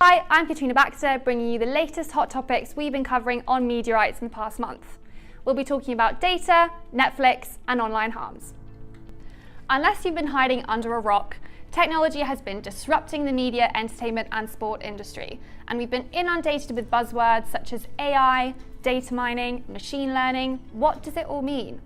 Hi, I'm Katrina Baxter, bringing you the latest hot topics we've been covering on MediaWrites in the past month. We'll be talking about data, Netflix, and online harms. Unless you've been hiding under a rock, technology has been disrupting the media, entertainment, and sport industry, and we've been inundated with buzzwords such as AI, data mining, machine learning. What does it all mean?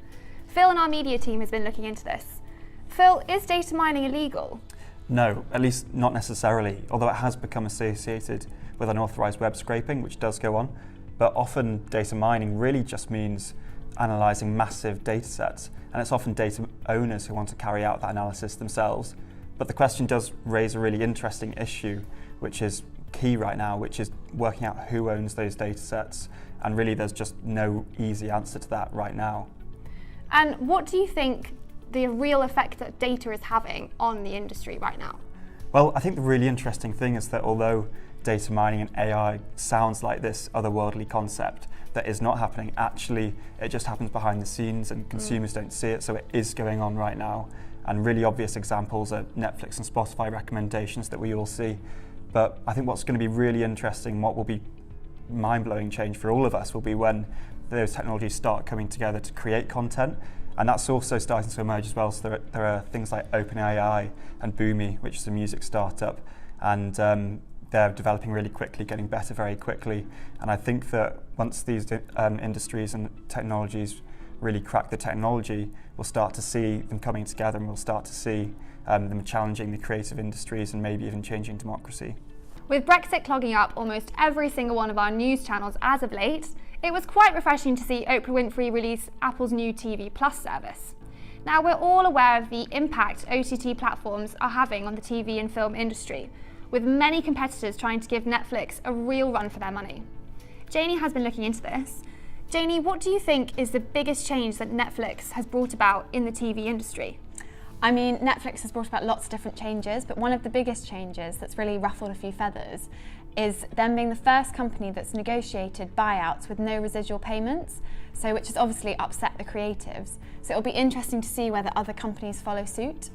Phil and our media team has been looking into this. Phil, is data mining illegal? No, at least not necessarily, although it has become associated with unauthorized web scraping, which does go on. But often data mining really just means analysing massive data sets, and it's often data owners who want to carry out that analysis themselves. But the question does raise a really interesting issue, which is key right now, which is working out who owns those data sets, and really there's just no easy answer to that right now. And what do you think the real effect that data is having on the industry right now? Well, I think the really interesting thing is that although data mining and AI sounds like this otherworldly concept that is not happening, actually it just happens behind the scenes and consumers don't see it, so it is going on right now. And really obvious examples are Netflix and Spotify recommendations that we all see. But I think what's going to be really interesting, what will be mind-blowing change for all of us, will be when those technologies start coming together to create content. And that's also starting to emerge as well. So there are things like OpenAI and Boomi, which is a music startup, and they're developing really quickly, getting better very quickly. And I think that once these industries and technologies really crack the technology, we'll start to see them coming together, and we'll start to see them challenging the creative industries and maybe even changing democracy. With Brexit clogging up almost every single one of our news channels as of late, it was quite refreshing to see Oprah Winfrey release Apple's new TV Plus service. Now, we're all aware of the impact OTT platforms are having on the TV and film industry, with many competitors trying to give Netflix a real run for their money. Janie has been looking into this. Janie, what do you think is the biggest change that Netflix has brought about in the TV industry? I mean, Netflix has brought about lots of different changes, but one of the biggest changes that's really ruffled a few feathers is them being the first company that's negotiated buyouts with no residual payments, so which has obviously upset the creatives. So it'll be interesting to see whether other companies follow suit.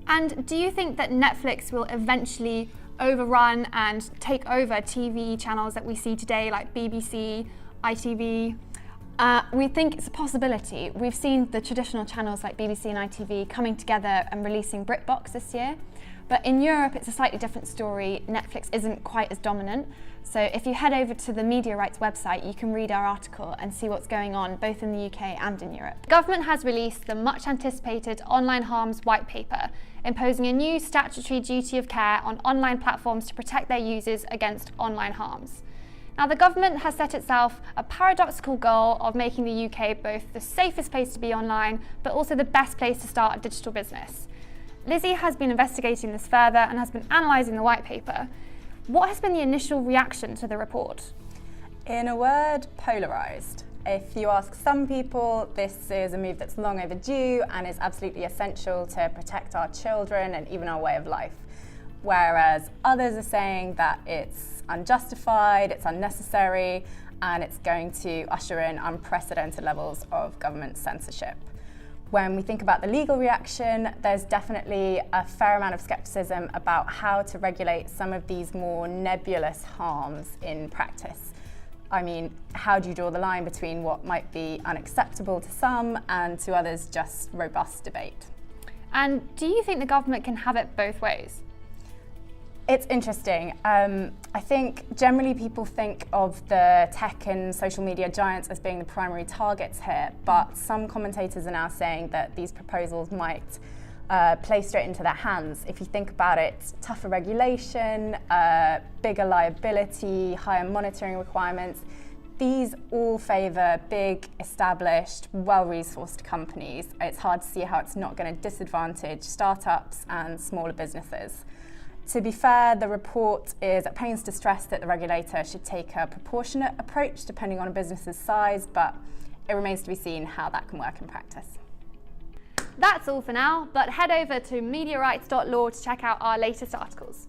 And do you think that Netflix will eventually overrun and take over TV channels that we see today, like BBC, ITV? We think it's a possibility. We've seen the traditional channels like BBC and ITV coming together and releasing BritBox this year. But in Europe, it's a slightly different story. Netflix isn't quite as dominant. So if you head over to the MediaWrites website, you can read our article and see what's going on both in the UK and in Europe. The government has released the much anticipated Online Harms White Paper, imposing a new statutory duty of care on online platforms to protect their users against online harms. Now, the government has set itself a paradoxical goal of making the UK both the safest place to be online, but also the best place to start a digital business. Lizzie has been investigating this further and has been analysing the white paper. What has been the initial reaction to the report? In a word, polarised. If you ask some people, this is a move that's long overdue and is absolutely essential to protect our children and even our way of life. Whereas others are saying that it's unjustified, it's unnecessary, and it's going to usher in unprecedented levels of government censorship. When we think about the legal reaction, there's definitely a fair amount of scepticism about how to regulate some of these more nebulous harms in practice. I mean, how do you draw the line between what might be unacceptable to some and to others just robust debate? And do you think the government can have it both ways? It's interesting. I think generally people think of the tech and social media giants as being the primary targets here, but some commentators are now saying that these proposals might play straight into their hands. If you think about it, tougher regulation, bigger liability, higher monitoring requirements, these all favour big, established, well-resourced companies. It's hard to see how it's not going to disadvantage startups and smaller businesses. To be fair, the report is at pains to stress that the regulator should take a proportionate approach depending on a business's size, but it remains to be seen how that can work in practice. That's all for now, but head over to MediaWrites.law to check out our latest articles.